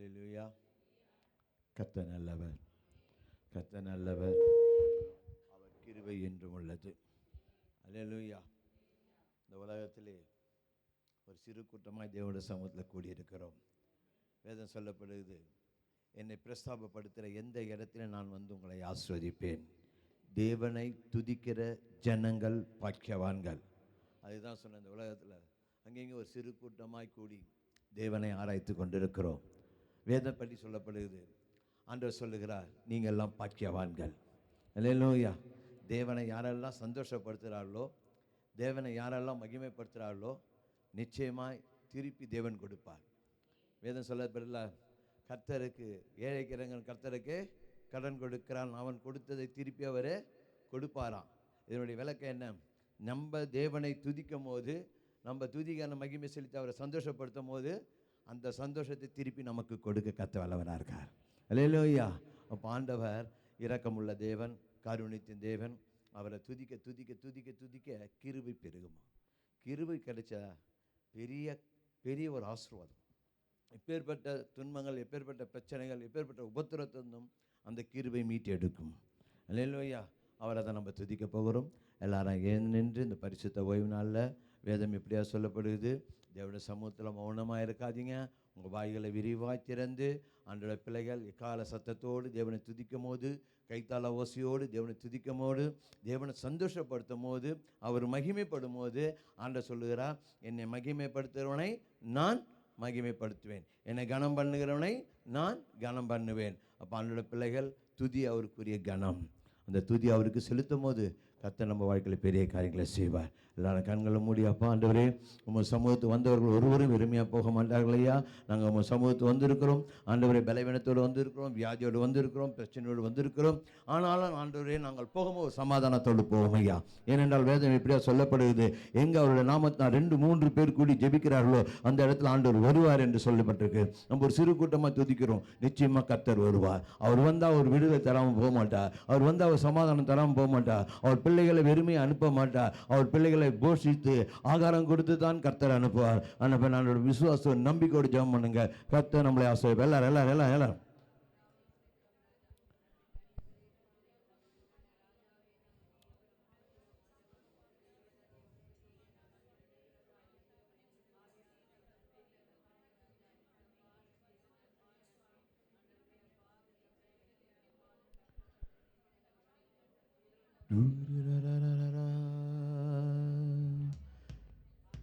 அல்லேலூயா. கர்த்தர் நல்லவர், கர்த்தர் நல்லவர், அவர் கிருபை என்றும் உள்ளது. அல்லேலூயா. இந்த உலகத்திலே ஒரு சிறு கூட்டமாய் தேவனுடைய சமூகத்தில் கூடியிருக்கிறோம். வேதம் சொல்லப்படுகிறது, என்னை பிரஸ்தாபப்படுத்துகிற எந்த இடத்துல நான் வந்து உங்களை ஆசீர்வதிப்பேன். தேவனை துதிக்கிற ஜனங்கள் பாக்கியவான்கள். அதுதான் சொன்ன. இந்த உலகத்தில் அங்கங்கே ஒரு சிறு கூட்டமாய் கூடி தேவனை ஆராய்த்து கொண்டிருக்கிறோம். வேதப்படி சொல்லப்படுகிறது, ஆண்டவர் சொல்லுகிறார், நீங்கள் எல்லாம் பாக்கியவான்கள். அல்லேலூயா. தேவனை யாரெல்லாம் சந்தோஷப்படுத்துகிறார்களோ, தேவனை யாரெல்லாம் மகிமைப்படுத்துகிறார்களோ, நிச்சயமாய் திருப்பி தேவன் கொடுப்பார். வேதம் சொல்லப்படல, கர்த்தருக்கு ஏழைக்கிறவன் கர்த்தருக்கு கடன் கொடுக்கிறான், அவன் கொடுத்ததை திருப்பி அவர் கொடுப்பாராம். இதனுடைய விளக்கம் என்ன? நம்ம தேவனை துதிக்கும் போது, நம்ம துதிக்கான மகிமை செலுத்தி அவரை சந்தோஷப்படுத்தும் போது, அந்த சந்தோஷத்தை திருப்பி நமக்கு கொடுக்க கர்த்தர் வல்லவராக இருக்கார். அல்லேலூயா. அப்போ ஆண்டவர் இரக்கமுள்ள தேவன், காருண்யத்தின் தேவன். அவரை துதிக்க துதிக்க துதிக்க துதிக்க கிருபை பெருகுமா. கிருபை கிடைச்சா பெரிய பெரிய ஒரு ஆசீர்வாதம். எப்பேற்பட்ட துன்பங்கள், எப்பேற்பட்ட பிரச்சனைகள், எப்பேற்பட்ட உபத்திரத்திலும் அந்த கிருபை மீட்டு எடுக்கும். அல்லேலூயா. அவரை தான் நம்ம துதிக்க போகிறோம். எல்லாரும் ஏன் நின்று இந்த பரிசுத்த ஓய்வு நாளில் வேதம் எப்படியா சொல்லப்படுது, தேவனுடைய சமூகத்தில் மௌனமாக இருக்காதீங்க. உங்கள் வாய்களை விரிவாய் திறந்து ஆண்டோட பிள்ளைகள் எக்கால சத்தத்தோடு தேவனை துதிக்கும் போது, கைத்தாள ஓசையோடு தேவனை துதிக்கும் போது, தேவனை சந்தோஷப்படுத்தும் போது, அவர் மகிமைப்படும் போது ஆண்டவர் சொல்லுகிறார், என்னை மகிமைப்படுத்துகிறவனை நான் மகிமைப்படுத்துவேன், என்னை கனம் பண்ணுகிறவனை நான் கனம் பண்ணுவேன். அப்போ ஆண்டோட பிள்ளைகள் துதி அவருக்குரிய கனம். அந்த துதி அவருக்கு செலுத்தும் போது கர்த்தர் நம்ம வாழ்க்கையில் பெரிய காரியங்களை செய்வார். எல்லாரும் கண்களை மூடி, அப்பா ஆண்டவரே, உங்கள் சமூகத்துக்கு வந்தவர்கள் ஒருவரும் வெறுமையாக போக மாட்டார்கள் ஐயா. நாங்கள் உங்கள் சமூகத்துக்கு வந்திருக்கிறோம் ஆண்டவரே, பலவீனத்தோடு வந்திருக்கிறோம், வியாதியோடு வந்திருக்கிறோம், பிரச்சனையோடு வந்திருக்கிறோம். ஆனாலும் ஆண்டவரே, நாங்கள் போகும்போது சமாதானத்தோடு போவோம் ஐயா. ஏனென்றால் வேதம் எப்படியா சொல்லப்படுகிறது, எங்கே அவருடைய நாமத்தினால் 2-3 பேர் கூடி ஜெபிக்கிறார்களோ அந்த இடத்துல ஆண்டவர் வருவார் என்று சொல்லப்பட்டிருக்கு. நம்ம ஒரு சிறு கூட்டமாக துதிக்கிறோம், நிச்சயமாக கர்த்தர் வருவார். அவர் வந்தால் அவர் விடுதலை தராமல் போக மாட்டார். அவர் வந்தால் அவர் சமாதானம் தராமல் போக மாட்டார். அவர் பிள்ளைகளை வெறுமையை அனுப்ப மாட்டார். அவர் பிள்ளைகளை போஷித்து ஆகாரம் கொடுத்து தான் கர்த்தர் அனுப்புவார். அனுப்ப நான் விசுவாச நம்பிக்கையோடு ஜெபம் பண்ணுங்க. கர்த்தர் நம்மளை ஆசீர்வதிப்பார். எல்லாரும் எல்லாரும் எல்லாம் எல்லாம்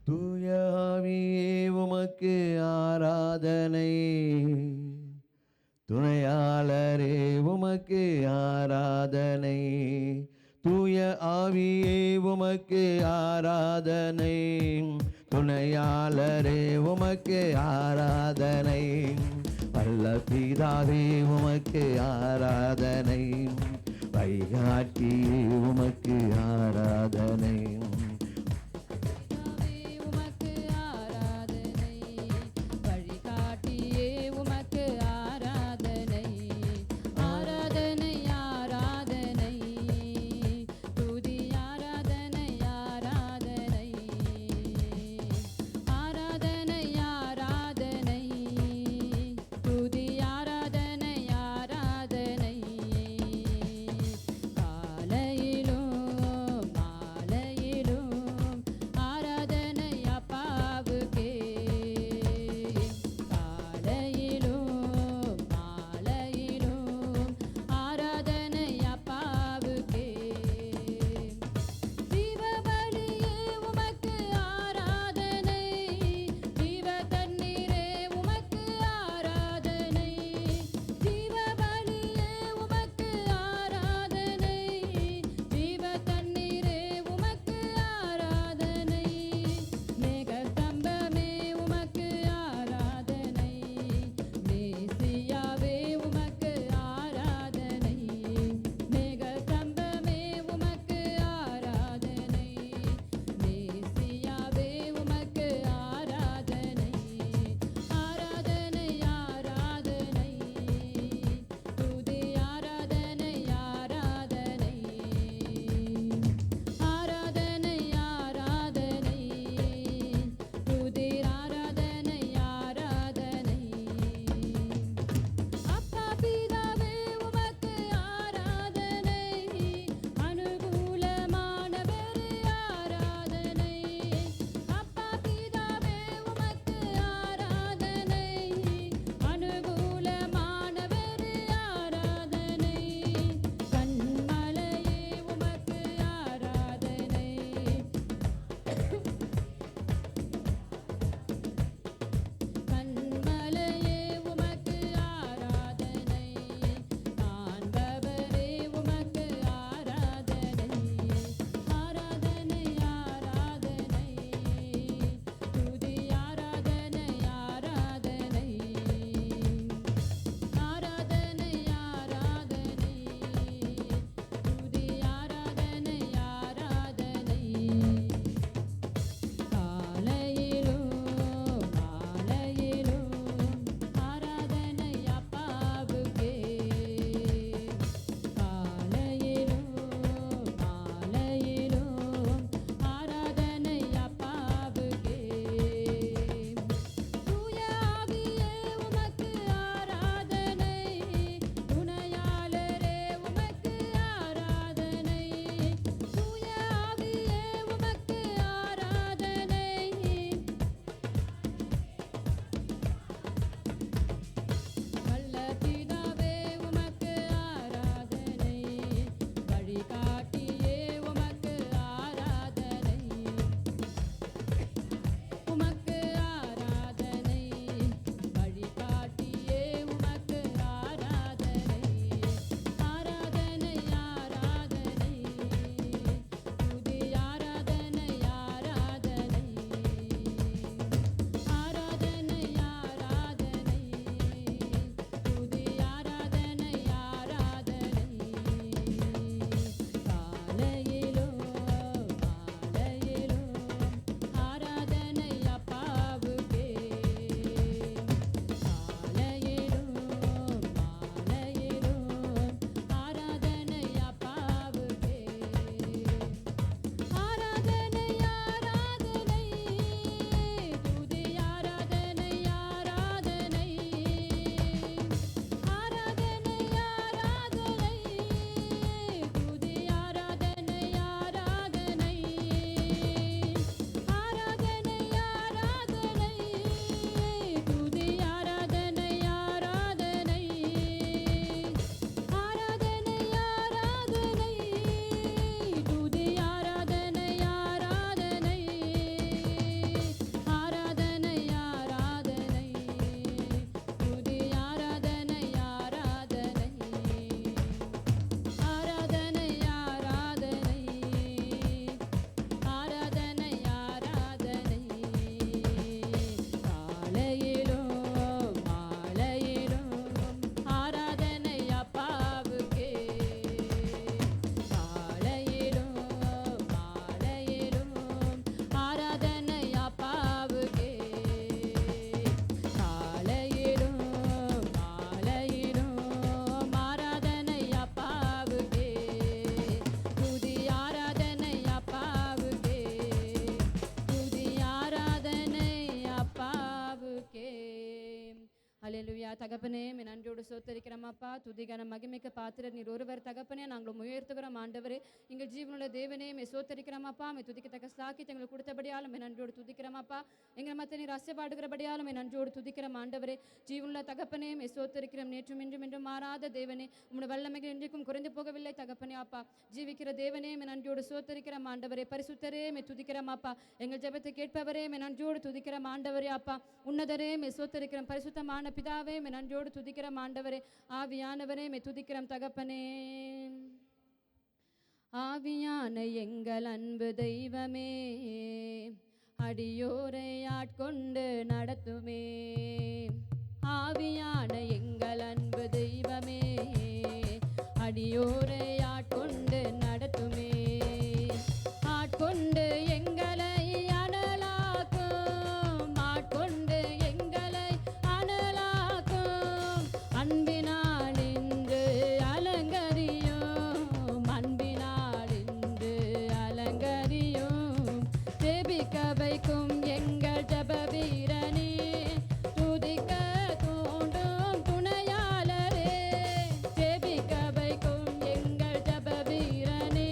தூய ஆவியே உமக்கு ஆராதனை, துணையாளரே உமக்கு ஆராதனை. தூய ஆவியே உமக்கு ஆராதனை, துணையாளரே உமக்கு ஆராதனை. வல்ல பிதாவே உமக்கு ஆராதனை, வழிகாட்டியே உமக்கு ஆராதனை. காலையிலும் தகப்பனே மே நன்றியோடு சோத்தரிக்கிறோம் அப்பா. துதிகன மகிமைக்கு பாத்திரர் நீர் ஒருவர் தகப்பனே. நாங்கள் உயர்த்துகிறோம் ஆண்டவரே. எங்கள் ஜீவனுள்ள தேவனே மே சோத்தரிக்கிறோம் அப்பா. மே துதிக்கத்தக்க சாக்கி எங்களுக்கு கொடுத்தபடியாலும் மே நன்றியோடு துதிக்கிறோம் அப்பா. எங்கள் மத்த நீர் அசைபாடுகிறபடியாலும் மே நன்றியோடு துதிக்கிறோம் ஆண்டவரே. ஜீவனுள்ள தகப்பனே மே சோத்தரிக்கிறோம். நேற்றும் இன்றும் என்றும் மாறாத தேவனே, உம்முடைய வல்லமைகள் இன்றைக்கும் குறைந்து போகவில்லை தகப்பனே அப்பா. ஜீவிக்கிற தேவனே மே நன்றியோடு சோத்தரிக்கிறோம் ஆண்டவரே. பரிசுத்தரே மே துதிக்கிறோம் அப்பா. எங்கள் ஜெபத்தை கேட்பவரே மே நன்றியோடு துதிக்கிறோம் ஆண்டவரே அப்பா. உன்னதரே மே சோத்தரிக்கிறோம். பரிசுத்தமான பிதாவே மே நன்றியோடு துதிக்கிறோம் ஆண்டவரே. ஆவியானவரே மே துதிக்கிறோம் தகப்பனே. ஆவியான எங்கள் அன்பு தெய்வமே, அடியோரை ஆட்கொண்டு நடத்துமே. ஆவியான எங்கள் அன்பு தெய்வமே, அடியோரை ஆட்கொண்டு நடத்துமே. ஆட்கொண்டு எங்களை அனலாக்கும், ஆட்கொண்டு எங்களை அனலாக்கும். அன்பினால் இன்று அலங்கரியும், அன்பினால் இன்று அலங்கரியும். ஜெபிக்க வைக்கும் எங்கள் ஜெப வீரனே, துதிக்க தூண்டும் துணையாளரே. ஜெபிக்க வைக்கும் எங்கள் ஜெப வீரனே,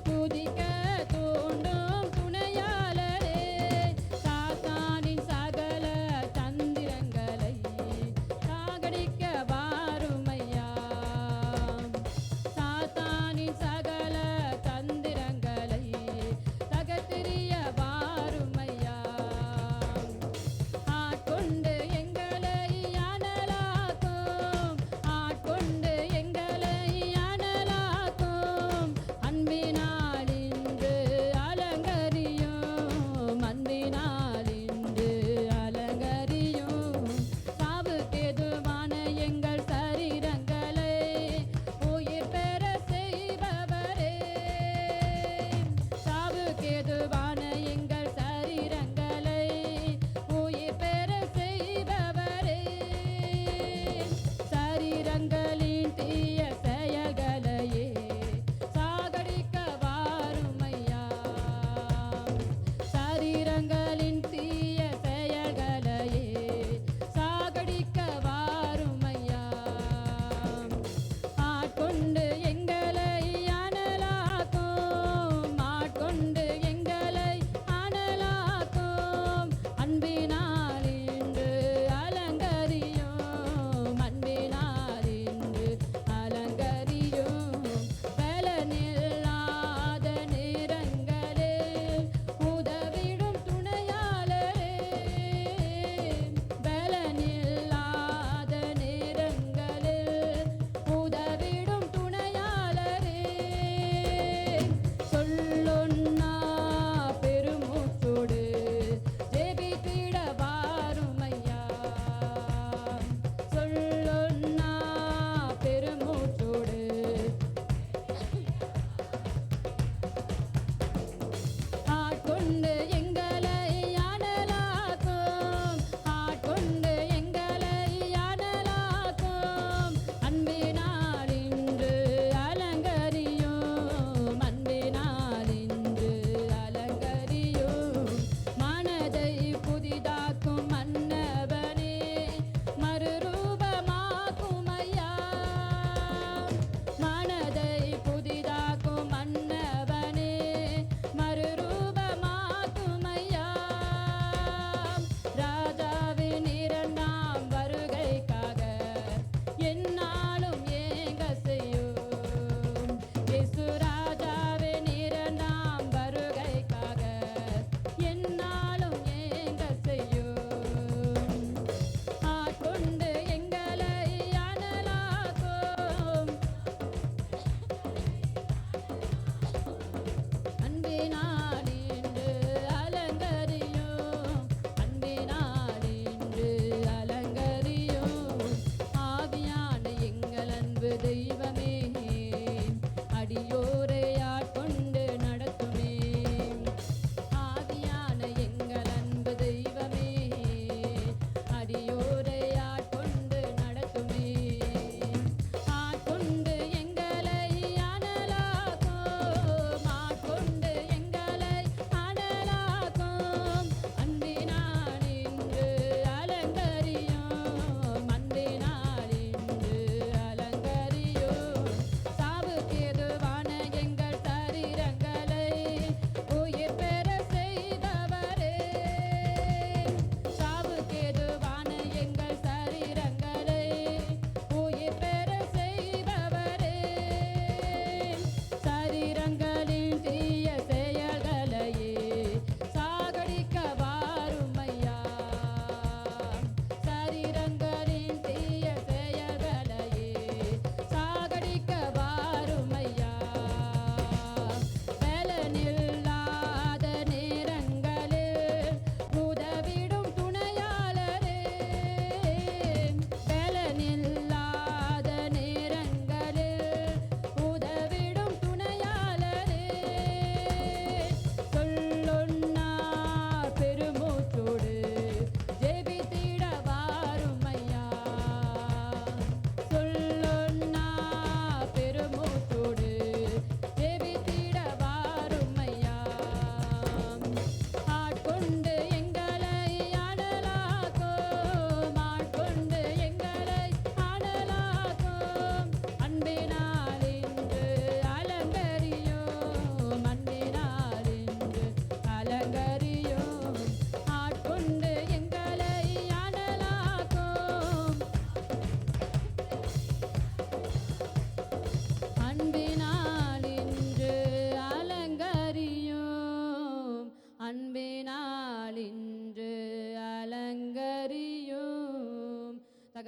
துதிக்க தூண்டும் துணையாளரே. சாத்தானின் சகல தந்திரங்களை சாகடிக்க வாருமையா. சாத்தானின் சகல தந்திரங்களை தகர்த்தெறிய வாருமையா.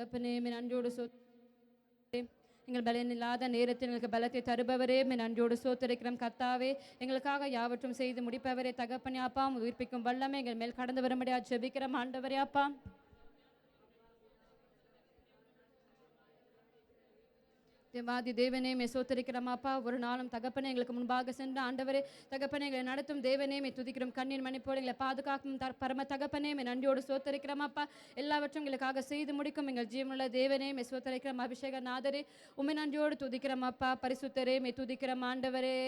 தகப்பனே நன்றியோடு எங்கள் பலன் இல்லாத நேரத்தில் எங்களுக்கு பலத்தை தருபவரே நன்றியோடு சோத்தரிக்கிறோம் கர்த்தாவே. எங்களுக்காக யாவற்றும் செய்து முடிப்பவரே தகப்பனே அப்பா. உயிர்ப்பிக்கும் வல்லமை எங்கள் மேல் கடந்து வரும்படியா ஜெபிக்கிறோம் ஆண்டவரே அப்பா. தேவாதி தேவனே சோத்தரிக்கிறோம் அப்பா. ஒரு நாளும் தகப்பனே எங்களுக்கு முன்பாக சென்ற ஆண்டவரே தகப்பனே எங்களை நடத்தும் தேவனே துதிக்கிறோம். கண்ணீர் மணிப்போடு எங்களை பாதுகாக்கும் பரம தகப்பனே நன்றியோடு சோத்தரிக்கிறோம் அப்பா. எல்லாவற்றும் எங்களுக்காக செய்து முடிக்கும் எங்கள் ஜீவனுள்ள தேவனே சோத்தரிக்கிறோம். அபிஷேக நாதரே உண்மை நன்றியோடு துதிக்கிறோம் அப்பா. பரிசுத்தரே துதிக்கிறோம் ஆண்டவரே.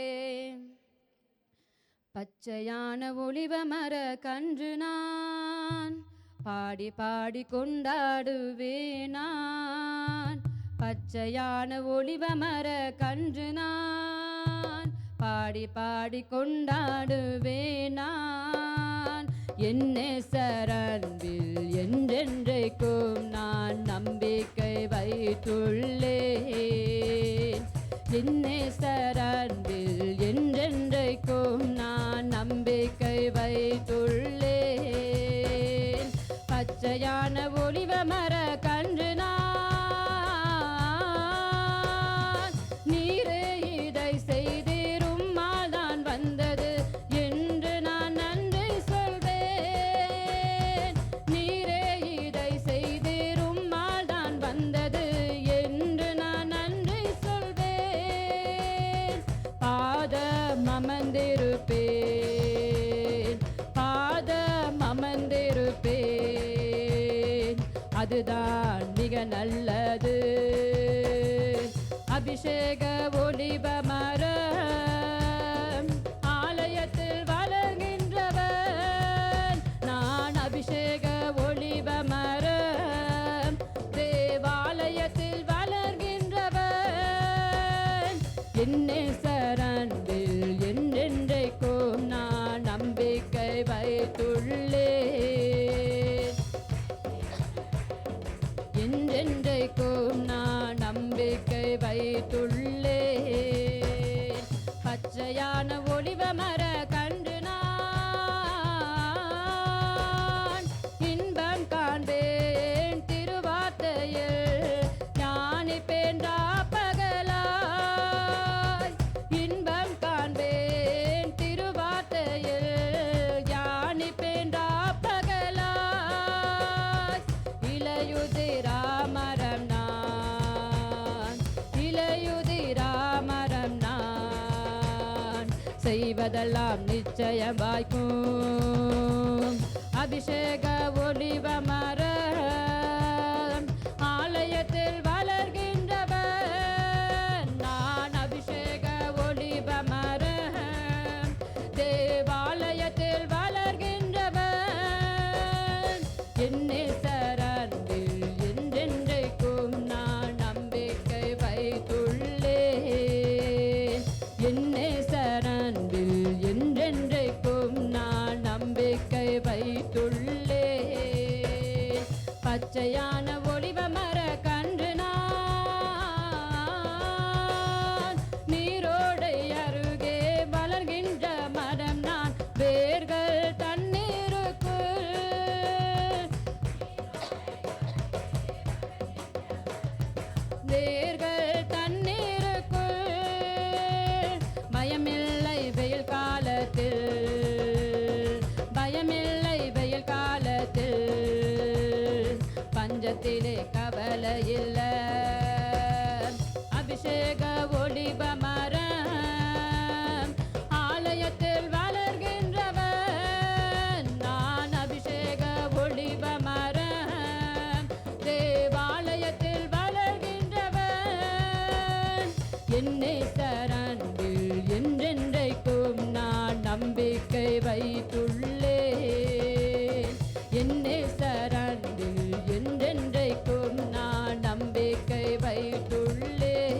பச்சையான ஒளிவ மர கன்று நான் பாடி பாடி கொண்டாடுவேனான். பச்சையான ஒளிவ மர கன்று நான் பாடி பாடி கொண்டாடுவேனான். என்னே சரன்பில் என்றென்றைக்கும் நான் நம்பிக்கை வைத்துள்ளேன். என்னே சரன்பில் என்றென்றைக்கும் நான் நம்பிக்கை வைத்துள்ளேன். பச்சையான ஒளிவ மர கன்று நான் அதுதான் மிக நல்லது. அபிஷேக ஒளிவ மரம் ஆலயத்தில் வளர்கின்றவன் நான். அபிஷேக ஒளிவ மரம் தேவாலயத்தில் வளர்கின்றவன். என்னே சரன்பில் என்றென்றைக்கும் நான் நம்பிக்கை வைத்துள்ளேன். என்றென்றைக்கும் நான் நம்பிக்கை வைத்துள்ளேன். பச்சையான ஒளிவ மர கன்று நான் இன்பம் காண்பேன். திருவார்த்தையில் ஞானிப்பேன் பகலாய். இன்பம் காண்பேன் திருவார்த்தையில் ஞானிப்பேன் பகலாய். இலையுதிரா மரம் நான், இலையுதிரா மரம் நான், செய்வதெல்லாம் நிச்சயம் வாய்க்கும். அபிஷேக ஒளிவ மரம் ஆலயத்தில் வளர்கின்றவன் நான். அபிஷேக ஒளிவ மரம் தேவாலயத்தில் வளர்கின்றவன். என்னே சரன்பில் என்றென்றைக்கும் நான் நம்பிக்கை வைத்துள்ளேன். என்னே சரன்பில் என்றென்றைக்கும் நான் நம்பிக்கை வைத்துள்ளேன். பச்சையான ஒளிவ மர கன்று நான் நீரோடை அருகே வளர்கின்ற மரம் நான். வேர்கள் தண்ணீருக்குள் வேர்கள் தண்ணீருக்குள் பயமில்லை வெயில் காலத்தில். பயமில்லை வெயில் காலத்தில். பஞ்சத்திலே கவலை இல்லை. அபிஷேக ஒளிவ மரம் ஆலயத்தில் வளர்கின்றவன் நான். அபிஷேக ஒளிவ மரம் தேவாலயத்தில் வளர்கின்றவன். என்னே சரன்பில் என்றென்றைக்கும் நான் நம்பிக்கை வைத்துள்ளேன். என்னே சரன்பில் என்றென்றைக்கும் நான் நம்பிக்கை வைத்துள்ளேன்.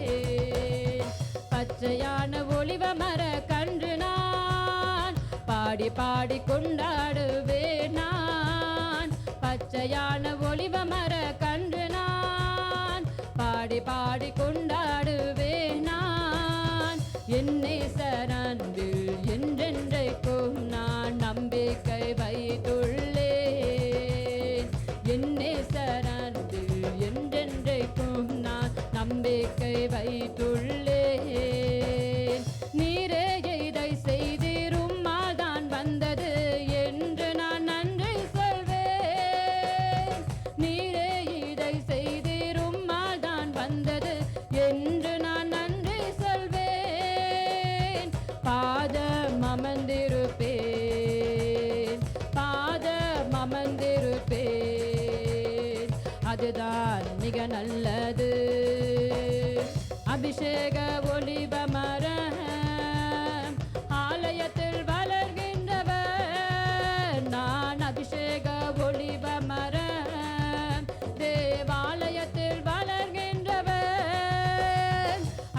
பச்சையான ஒளிவ மர கன்று நான் பாடி பாடி கொண்டாடுவேன் நான். பச்சையான ஒளிவ மர கன்று நான் பாடி பாடி கொண்டாடுவேன் நான். என்னே சரன்பில் என்றென்றைக்கும் நான் நம்பிக்கை வைத்துள்ளேன். என்னே சரன்பில் நல்லது. அபிஷேக ஒலிவ மரம் ஆலயத்தில் வளர்கின்றவர். நான் அபிஷேக ஒலிவ மரம் தேவாலயத்தில் வளர்கின்றவர்.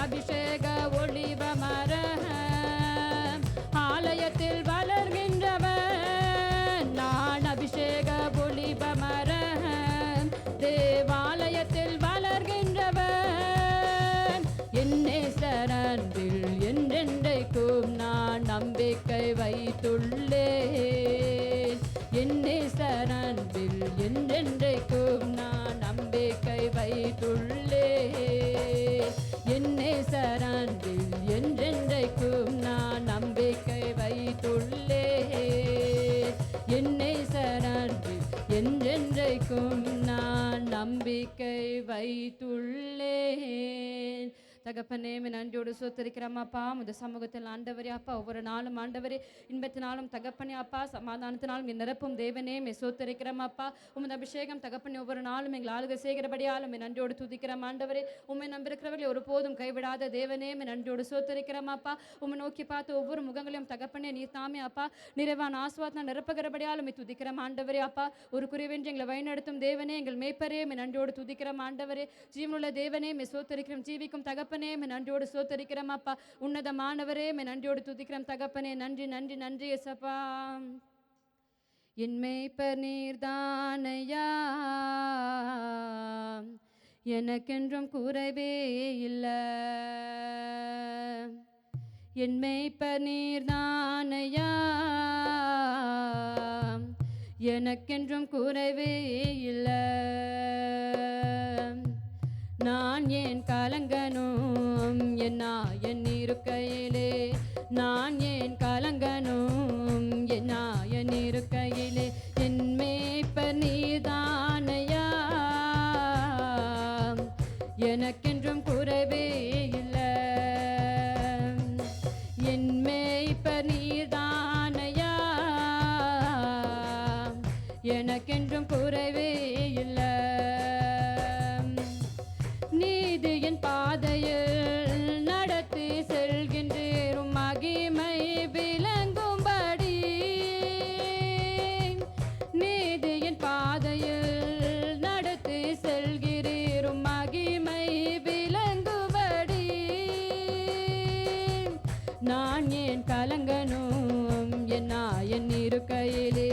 அபிஷேக ஒலிவ மரம் ஆலயத்தில் வளர்கின்றவர். நான் அபிஷேக ஒலிவ மரம் தேவாலயத்தில் வளர்கின்றவர். என்னே சரண்டில் என்றென்றைக்கும் நான் நம்பிக்கை வைத்துள்ளேன். என்னே சரண்டில் என்றென்றைக்கும் நான் நம்பிக்கை வைத்துள்ளேன். என்னே சரண்டில் என்றென்றைக்கும் நான் நம்பிக்கை வைத்துள்ளேன். என்னை சரண்டில் என்றென்றைக்கும் நான் நம்பிக்கை வைத்துள்ளேன். தகப்பனே நன்றியோடு சோத்தரிக்கிறோம் அப்பா. முத சமூகத்தில் ஆண்டவரே அப்பா, ஒவ்வொரு நாளும் ஆண்டவரே இன்பத்தினாலும் தகப்பனே அப்பா சமாதானத்தினாலும் நிரப்பும் தேவனே சோத்தரிக்கிறோம் அப்பா. உமது அபிஷேகம் தகப்பனே ஒவ்வொரு நாளும் எங்கள் ஆளுகை செய்கிறபடியாலும் நன்றியோடு துதிக்கிறோம் ஆண்டவரே. உண்மை நம்பியிருக்கிறவர்களை ஒருபோதும் கைவிடாத தேவனே நன்றியோடு சோத்தரிக்கிறோம் அப்பா. உண்மை நோக்கி பார்த்து ஒவ்வொரு முகங்களையும் தகப்பனே நீர் தாமே அப்பா நிறைவான ஆசுவாதனா நிரப்புகிறபடியாலும் துதிக்கிறோம் ஆண்டவரே அப்பா. ஒரு குறைவென்று எங்களை வழிநடத்தும் தேவனே, எங்கள் மேய்ப்பரே நன்றியோடு துதிக்கிறோம் ஆண்டவரே. ஜீவனுள்ள தேவனே சோத்தரிக்கிறோம். ஜீவிக்கும் தகப்பனே நன்றியோடு சோத்தரிக்கிறோம் அப்பா. உன்னதமானவரே நன்றியோடு துதிக்கிறோம் தகப்பனே. நன்றி நன்றி நன்றி ஏசப்பா. என் மேய்ப்பர் நீர்தானையா, எனக்கென்றும் குறைவே இல்லை. என் மேய்ப்பர் நீர்தானையா, எனக்கென்றும் குறைவே இல்லை. நான் ஏன் கலங்கனும் என் இருக்கையிலே, நான் ஏன் கலங்கனும் என் இருக்கையிலே. என் மேய்ப்பர் நீர்தானையா, எனக்கென்றும் குறைவே இல்லை. என் மேய்ப்பர் நீர்தானையா, எனக்கென்றும் குறைவே இல்லை. நீதியின் பாதையில் நடத்தி செல்கின்றீர், மகிமை விளங்கும்படி. நீதியின் பாதையில் நடத்தி செல்கிறீர், மகிமை விளங்கும்படி. நான் ஏன் கலங்கனும் என் இருக்கையிலே,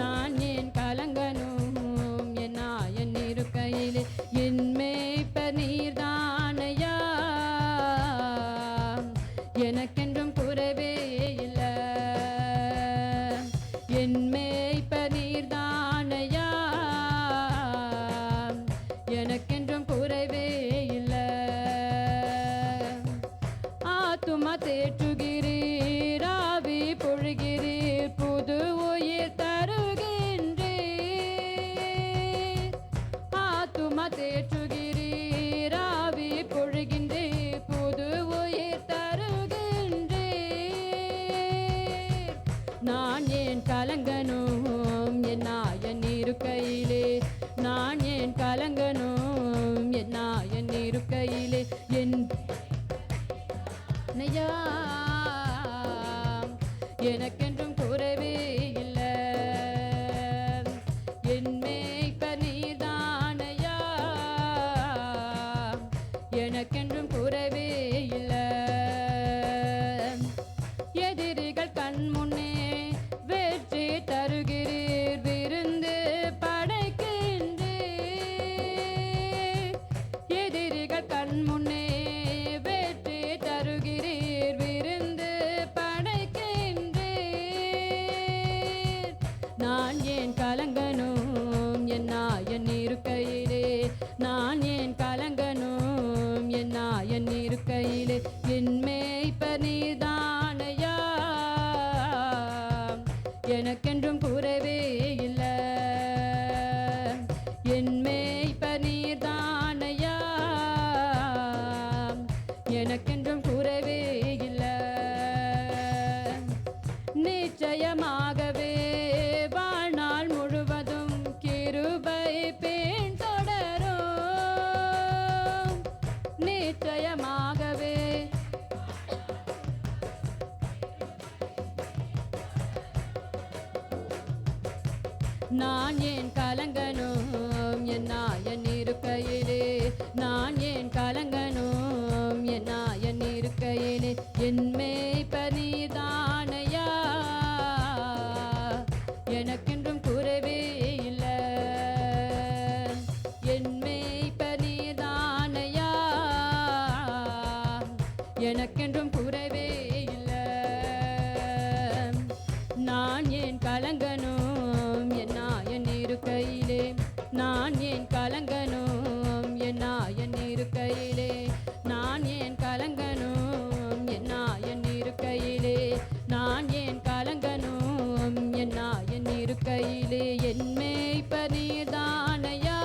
நான் ஏன் கலங்கனும் என் இருக்கையிலே. என் மேய்ப்பர் நீர்தானையா, எனக்கென்றும் குறைவே இல்லை. என் மேய்ப்பர் நீர்தானையா, எனக்கென்றும் குறைவே இல்லை. ஆத்துமா தேற்றுகிறீர், ஆவி பொழிகிறீர், புது உயிர் தருகின்றீர். ஆத்துமா தேற்றுகிறீர், ஆவி பொழிகின்றீர், புது உயிர் தருகின்றீர். நான் ஏன் கலங்கனும் என் இருக்கையிலே, நான் ஏன் கலங்கனும் என் இருக்கையிலே. என் நையா, எனக்கென்றும் குறைவே இல்லை. என் மேய்ப்பர் நீர்தானையா, எனக்கென்றும் குறைவே இல்லை. எதிரிகள் கண் முன்னே வெற்றி தருகிறீர், விருந்து படைக்கின்றீர். எதிரிகள் கண் முன்னே வெற்றி தருகிறீர், விருந்து படைக்கின்றீர். நான் ஏன் கலங்கனும் என் இருக்கையிலே, நான் ஏன் கலங்கனும் என் இருக்கையிலே. என் மேய்ப்பர் நீர்தானையா, எனக்கென்றும் குறைவே இல்லை. என் மேய்ப்பர் நீர்தானையா, எனக்கென்றும் குறைவே இல்லை. நிச்சயமாகவே வாழ்நாள் முழுவதும் கிருபை பின்தொடரும். நான் ஏன் கலங்கணும் என் நாயன் இருக்கையிலே, நான் ஏன் கலங்கணும் என் நாயன் இருக்கையிலே, என் மேய்ப்பர் நீர்தானையா, எனக்கென்றும் குறைவே இல்லை. என் மேய்ப்பர் நீர்தானையா, எனக்கென்றும் குறைவே இல்லை. நான் ஏன் கலங்கணும் என் நாயன் இருக்கையிலே, நான் ஏன் கலங்கணும் என் நாயன் இருக்கையிலே, நான் ஏன் கலங்கணும் என் நாயன் இருக்கையிலே, நான் ஏன் கலங்கணும் என் நாயன் இருக்கையிலே, என் மேய்ப்பர் நீர்தானையா,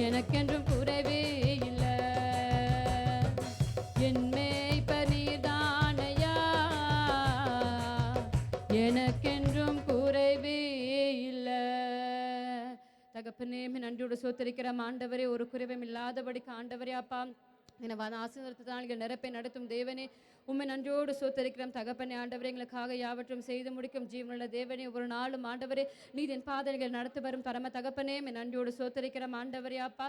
எனக்கென்றும் குறைவே இல்லை. என் மேய்ப்பர் நீர்தானையா, எனக்கென்றும் குறைவே இல்லை. தகப்பனே, நன்றியோடு சோத்தரிக்கிறோம் ஆண்டவரே, ஒரு குறைவும் இல்லாதபடிக்கு ஆண்டவரே அப்பா எனவாத ஆசீர்வாதத்தினால் நிரப்பை நடத்தும் தேவனே, உம்மை நன்றியோடு சோத்தரிக்கிறோம் தகப்பனே. ஆண்டவரே, எங்களுக்காக யாவற்றும் செய்து முடிக்கும் ஜீவனுள்ள தேவனே, ஒரு நாளும் ஆண்டவரே நீர் என் பாதைகள் நடத்தி வரும் பரம தகப்பனே, நன்றியோடு சோத்தரிக்கிறோம் ஆண்டவரே அப்பா.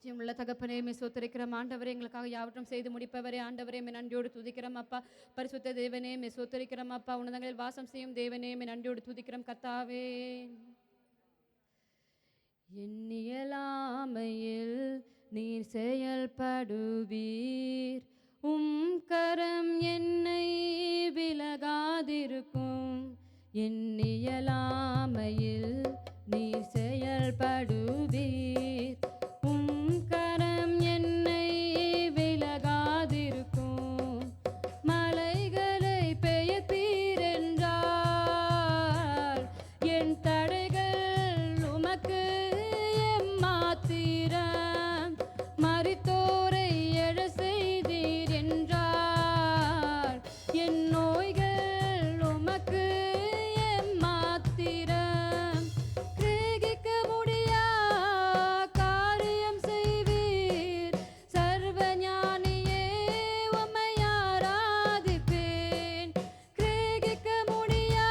ஜீவனுள்ள தகப்பனே, சோத்தரிக்கிறோம் ஆண்டவரே, எங்களுக்காக யாவற்றும் செய்து முடிப்பவரே ஆண்டவரே, நன்றியோடு துதிக்கிறோம் அப்பா. பரிசுத்த தேவனே, சோத்தரிக்கிறோம் அப்பா. உன்னதங்களில் வாசம் செய்யும் தேவனே, நன்றியோடு துதிக்கிறோம் கர்த்தாவே. எண்ணியலாமையில் நீர் செயல்படுவீர், உம் கரம் என்னை விலகாதிருக்கும். எண்ணியலாமையில் நீர் செயல்படுவீர், உம் கரம் என்னை விலகாதிருக்கும். மலைகளை பெயர்த்தீர் என்றால் என் தடைகள் உமக்கு எம்மாத்திரம். மரித்தோரை எழ செய்தீர் என்றால் என் நோய்கள் உமக்கு எம்மாத்திரம். கிரகிக்க முடியா காரியம் செய்வீர், சர்வ ஞானியே உம்மை ஆராதிப்பேன். கிரகிக்க முடியா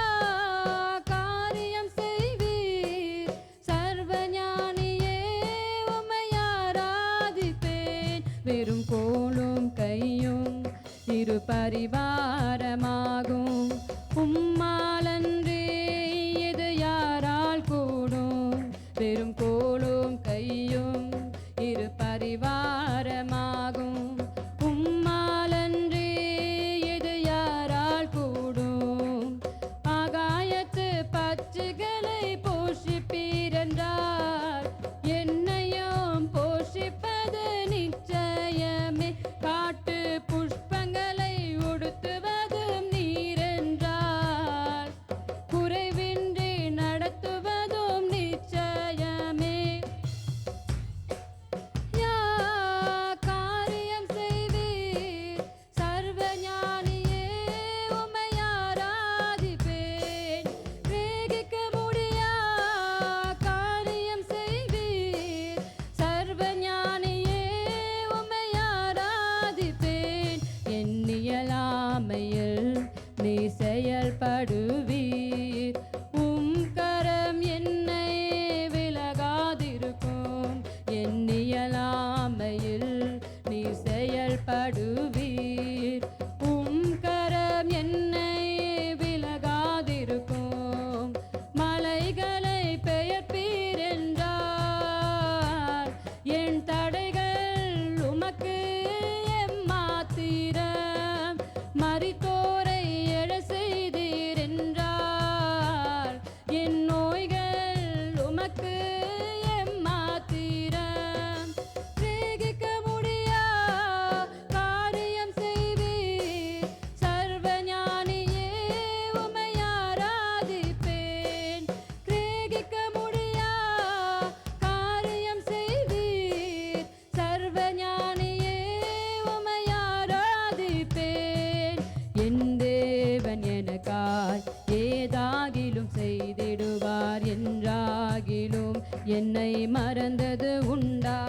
காரியம் செய்வீர், சர்வ ஞானியே உம்மை ஆராதிப்பேன். வெறும் கோலும் கையும் இரு பரிவாரமாகும், உம்மாலன்றே இது யாரால் கூடும். வெறும் கோலும் கையும் இரு பரிவாரமாகும், உம்மாலன்றே இது யாரால் கூடும். ஆகாயத்து பட்சிகளை போஷிப்பீர் என்றார், என்னையும் போஷிப்பது நிச்சயமே. காட்டு புஷ்பங்களை உடுத்துவதும் நீரென்றால், குறைவின்றி நடத்துவதும் நிச்சயமே. யா காரியம் செய்வீர், சர்வ ஞானியே உம்மை ஆராதிப்பேன். கிரகிக்க முடியா காரியம் செய்வீர், சர்வ ஞானியே உம்மை ஆராதிப்பேன். எண்ணியலாமையில் நீர் செயல்படுவீர், உம் கரம் என்னை விலகாதிருக்கும். எண்ணியலாமையில் நீர் செயல்படுவீர், உம் கரம் என்னை விலகாதிருக்கும். மலைகளை பெயர்ப்பீர் என்றால் என் தடைகள் உமக்கு எம்மாத்திரம். மரித்தோரை எழ செய்தீர் என்றால் என் நோய்கள் உமக்கு எம்மாத்திரம். கிரகிக்க முடியா காரியம் செய்வீர், சர்வ ஞானியே உம்மை ஆராதிப்பேன். கிரகிக்க முடியா காரியம் செய்வீர், சர்வ ஞானியே உம்மை ஆராதிப்பேன். என் தேவன் எனக்காய் ஏதாகிலும் செய்திடுவார் என்றாகிலும் என்னை மறந்தது உண்டா?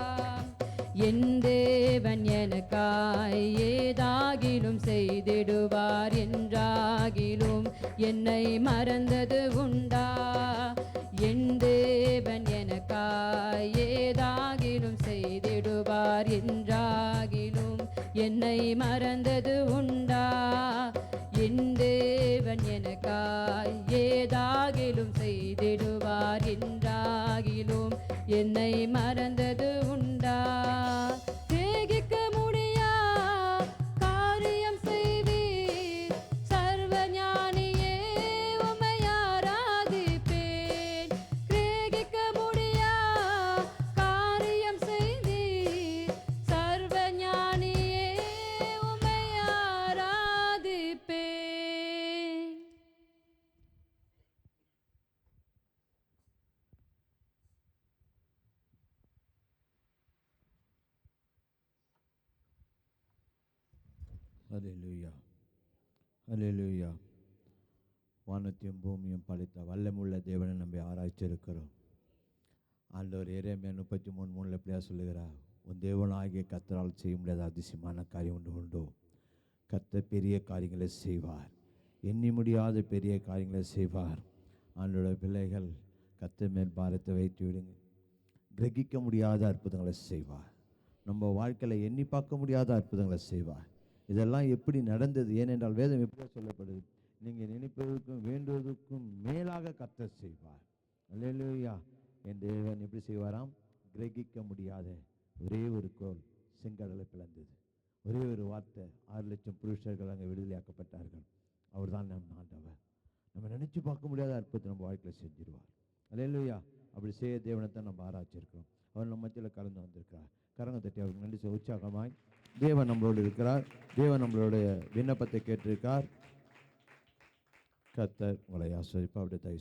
என் தேவன் எனக்காய் ஏதாகிலும் ஏதாகிலும் செய்திடுவார் என்றாகிலும் என்னை மறந்தது உண்டா? என் தேவன் எனக்காய் ஏதாகிலும் செய்திடுவார் என்றாகிலும் என்னை மறந்தது உண்டா? என் தேவன் எனக்காய் ஏதாகிலும் செய்திடுவார் என்றாகிலும் என்னை மறந்தது உண்டா? கிரகிக்க முடியா காரியம் செய்வீர், சர்வ ஞானியே உம்மை ஆராதிப்பேன். கிரகிக்க முடியா காரியம் செய்தீர், சர்வ ஞானியே உம்மை ஆராதிப்பேன். ஹல்லேலூயா, ஹல்லேலூயா. வானத்தையும் பூமியும் படைத்த வல்லமுள்ள தேவனை நம்பி ஆராய்ச்சிருக்கிறோம். ஆண்டவர் எரேமியா 33:3 எப்படியா சொல்லுகிறார்? உன் தேவனாகிய கர்த்தரால் செய்ய முடியாத அதிசயமான காரியம் ஒன்று உண்டோ? கர்த்தர் பெரிய காரியங்களை செய்வார், எண்ணி முடியாத பெரிய காரியங்களை செய்வார். ஆண்டோட பிள்ளைகள் கர்த்தர் மேல் பாரத்தை வைத்து விடுங்க. கிரகிக்க முடியாத அற்புதங்களை செய்வார். நம்ம வாழ்க்கையில் எண்ணி பார்க்க முடியாத அற்புதங்களை செய்வார். இதெல்லாம் எப்படி நடந்தது? ஏனென்றால் வேதம் எப்படி சொல்லப்படுது? நீங்கள் நினைப்பதற்கும் வேண்டுவதற்கும் மேலாக கர்த்தர் செய்வார். அல்லேலூயா. என் தேவன் எப்படி செய்வாராம்? கிரகிக்க முடியாத ஒரே ஒரு கோல் செங்கடலை பிளந்தது. ஒரே ஒரு வார்த்தை 6 லட்சம் புருஷர்கள் அங்கே விடுதலையாக்கப்பட்டார்கள். அவர் தான் நம் ஆண்டவர். நம்ம நினைச்சு பார்க்க முடியாத அற்புதத்தை நம்ம வாழ்க்கையில் செஞ்சிருவார். அல்லேலூயா. அப்படி செய்ய தேவனைத்தான் நம்ம ஆராய்ச்சிருக்கிறோம். அவர் நம்ம மத்தியில் கலந்து வந்திருக்கிறார். கரங்க தட்டி அவருக்கு நன்றி உற்சாகமாய் தேவன் நம்மளோடு இருக்கிறார். தேவன் நம்மளுடைய விண்ணப்பத்தை கேட்டிருக்கார். கர்த்தர் உங்களை ஆசீர்வதிப்பார். அப்படியே தயவு